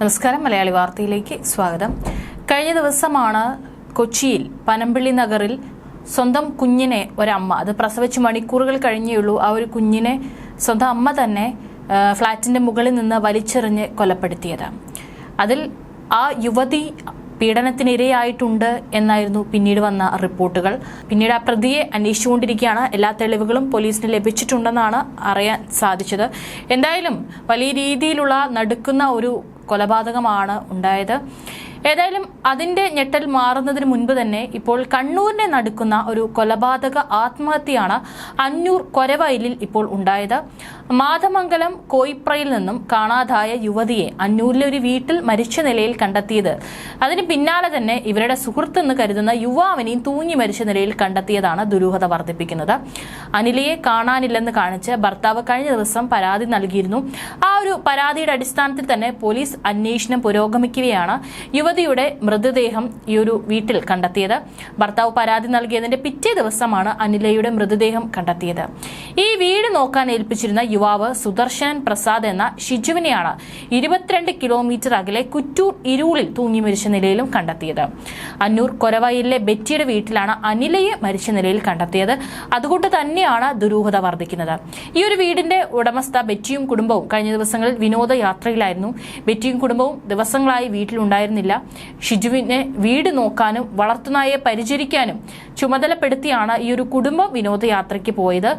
നമസ്കാരം, മലയാളി വാർത്തയിലേക്ക് സ്വാഗതം. കഴിഞ്ഞ ദിവസമാണ് കൊച്ചിയിൽ പനമ്പിള്ളി നഗറിൽ സ്വന്തം കുഞ്ഞിനെ ഒരമ്മ, അത് പ്രസവിച്ച് മണിക്കൂറുകൾ കഴിഞ്ഞേയുള്ളൂ, ആ ഒരു കുഞ്ഞിനെ സ്വന്തം അമ്മ തന്നെ ഫ്ളാറ്റിന്റെ മുകളിൽ നിന്ന് വലിച്ചെറിഞ്ഞ് കൊലപ്പെടുത്തിയത്. അതിൽ ആ യുവതി പീഡനത്തിനിരയായിട്ടുണ്ട് എന്നായിരുന്നു പിന്നീട് വന്ന റിപ്പോർട്ടുകൾ. പിന്നീട് ആ പ്രതിയെ അന്വേഷിച്ചുകൊണ്ടിരിക്കുകയാണ്. എല്ലാ തെളിവുകളും പോലീസിന് ലഭിച്ചിട്ടുണ്ടെന്നാണ് അറിയാൻ സാധിച്ചത്. എന്തായാലും വലിയ രീതിയിലുള്ള നടുക്കുന്ന ഒരു കൊലപാതകമാണ് ഉണ്ടായത്. ഏതായാലും അതിന്റെ ഞെട്ടൽ മാറുന്നതിന് മുൻപ് തന്നെ ഇപ്പോൾ കണ്ണൂരിനെ നടുക്കുന്ന ഒരു കൊലപാതക ആത്മഹത്യയാണ് അന്നൂർ കൊരവയലിൽ ഇപ്പോൾ ഉണ്ടായത്. മാതമംഗലം കോയിപ്രയിൽ നിന്നും കാണാതായ യുവതിയെ അന്നൂരിലെ ഒരു വീട്ടിൽ മരിച്ച നിലയിൽ കണ്ടെത്തിയത്. അതിന് പിന്നാലെ തന്നെ ഇവരുടെ സുഹൃത്തെന്ന് കരുതുന്ന യുവാവിനെയും തൂങ്ങി മരിച്ച നിലയിൽ കണ്ടെത്തിയതാണ് ദുരൂഹത വർദ്ധിപ്പിക്കുന്നത്. അനിലയെ കാണാനില്ലെന്ന് കാണിച്ച് ഭർത്താവ് കഴിഞ്ഞ ദിവസം പരാതി നൽകിയിരുന്നു. ആ ഒരു പരാതിയുടെ അടിസ്ഥാനത്തിൽ തന്നെ പോലീസ് അന്വേഷണം പുരോഗമിക്കുകയാണ്. യുവതിയുടെ മൃതദേഹം ഈ ഒരു വീട്ടിൽ കണ്ടെത്തിയത്. ഭർത്താവ് പരാതി നൽകിയതിന്റെ പിറ്റേ ദിവസമാണ് അനിലയുടെ മൃതദേഹം കണ്ടെത്തിയത്. ഈ വീട് നോക്കാൻ ഏൽപ്പിച്ചിരുന്ന യുവാവ് സുദർശൻ പ്രസാദ് എന്ന ഷിജുവിനെയാണ് 22 കിലോമീറ്റർ അകലെ കുറ്റൂർ ഇരുളിൽ തൂങ്ങി മരിച്ച നിലയിലും കണ്ടെത്തിയത്. അന്നൂർ കൊരവയലിലെ ബെറ്റിയുടെ വീട്ടിലാണ് അനിലയെ മരിച്ച നിലയിൽ കണ്ടെത്തിയത്. അതുകൊണ്ട് തന്നെയാണ് ദുരൂഹത വർദ്ധിക്കുന്നത്. ഈ ഒരു വീടിന്റെ ഉടമസ്ഥ ബെറ്റിയും കുടുംബവും കഴിഞ്ഞ ദിവസങ്ങളിൽ വിനോദയാത്രയിലായിരുന്നു. ബെറ്റിയും കുടുംബവും ദിവസങ്ങളായി വീട്ടിലുണ്ടായിരുന്നില്ല. ഷിജുവിനെ വീട് നോക്കാനും വളർത്തുനായെ പരിചരിക്കാനും ചുമതലപ്പെടുത്തിയാണ് ഈ ഒരു കുടുംബം വിനോദയാത്രയ്ക്ക് പോയത്.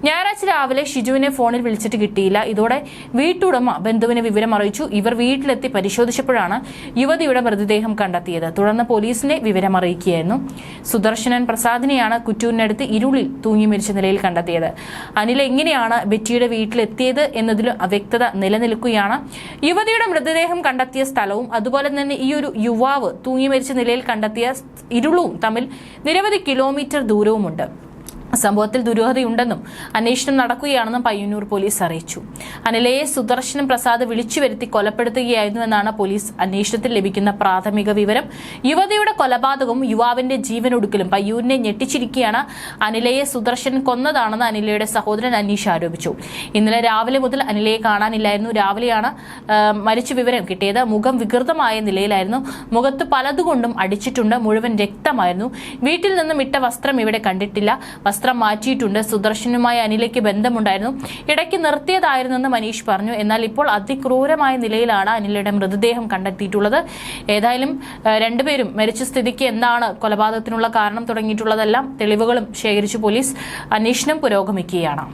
ഞായറാഴ്ച രാവിലെ ഷിജുവിനെ ഫോണിൽ വിളിച്ചിട്ട് കിട്ടിയില്ല. ഇതോടെ വീട്ടുടമ ബന്ധുവിനെ വിവരം അറിയിച്ചു. ഇവർ വീട്ടിലെത്തി പരിശോധിച്ചപ്പോഴാണ് യുവതിയുടെ മൃതദേഹം കണ്ടെത്തിയത്. തുടർന്ന് പോലീസിനെ വിവരം അറിയിക്കുകയായിരുന്നു. സുദർശനൻ പ്രസാദിനെയാണ് കുറ്റൂരിനടുത്ത് ഇരുളിൽ തൂങ്ങി മരിച്ച നിലയിൽ കണ്ടെത്തിയത്. അനിൽ എങ്ങനെയാണ് ബെറ്റിയുടെ വീട്ടിലെത്തിയത് എന്നതിലും അവ്യക്തത നിലനിൽക്കുകയാണ്. യുവതിയുടെ മൃതദേഹം കണ്ടെത്തിയ സ്ഥലവും അതുപോലെ തന്നെ ഈ ഒരു യുവാവ് തൂങ്ങി മരിച്ച നിലയിൽ കണ്ടെത്തിയ ഇരുളും തമ്മിൽ നിരവധി കിലോമീറ്റർ ദൂരവുമുണ്ട്. സംഭവത്തിൽ ദുരൂഹതയുണ്ടെന്നും അന്വേഷണം നടക്കുകയാണെന്നും പയ്യന്നൂർ പോലീസ് അറിയിച്ചു. അനിലയെ സുദർശൻ പ്രസാദ് വിളിച്ചു വരുത്തി കൊലപ്പെടുത്തുകയായിരുന്നുവെന്നാണ് പോലീസ് അന്വേഷണത്തിൽ ലഭിക്കുന്ന പ്രാഥമിക വിവരം. യുവതിയുടെ കൊലപാതകവും യുവാവിന്റെ ജീവനൊടുക്കലും പയ്യൂരിനെ ഞെട്ടിച്ചിരിക്കുകയാണ്. അനിലയെ സുദർശൻ കൊന്നതാണെന്ന് അനിലയുടെ സഹോദരൻ അനീഷ് ആരോപിച്ചു. ഇന്നലെ രാവിലെ മുതൽ അനിലയെ കാണാനില്ലായിരുന്നു. രാവിലെയാണ് മരിച്ച വിവരം കിട്ടിയത്. മുഖം വികൃതമായ നിലയിലായിരുന്നു. മുഖത്ത് പലതുകൊണ്ടും അടിച്ചിട്ടുണ്ട്. മുഴുവൻ രക്തമായിരുന്നു. വീട്ടിൽ നിന്നും ഇട്ട വസ്ത്രം ഇവിടെ കണ്ടിട്ടില്ല. വസ്ത്രം മാറ്റിയിട്ടുണ്ട്. സുദർശനുമായി അനിലയ്ക്ക് ബന്ധമുണ്ടായിരുന്നു. ഇടയ്ക്ക് നിർത്തിയതായിരുന്നെന്ന് മനീഷ് പറഞ്ഞു. എന്നാൽ ഇപ്പോൾ അതിക്രൂരമായ നിലയിലാണ് അനിലയുടെ മൃതദേഹം കണ്ടെത്തിയിട്ടുള്ളത്. ഏതായാലും രണ്ടുപേരും മരിച്ച സ്ഥിതിക്ക് എന്താണ് കൊലപാതകത്തിനുള്ള കാരണം തുടങ്ങിയിട്ടുള്ളതെല്ലാം തെളിവുകളും ശേഖരിച്ച് പോലീസ് അന്വേഷണം പുരോഗമിക്കുകയാണ്.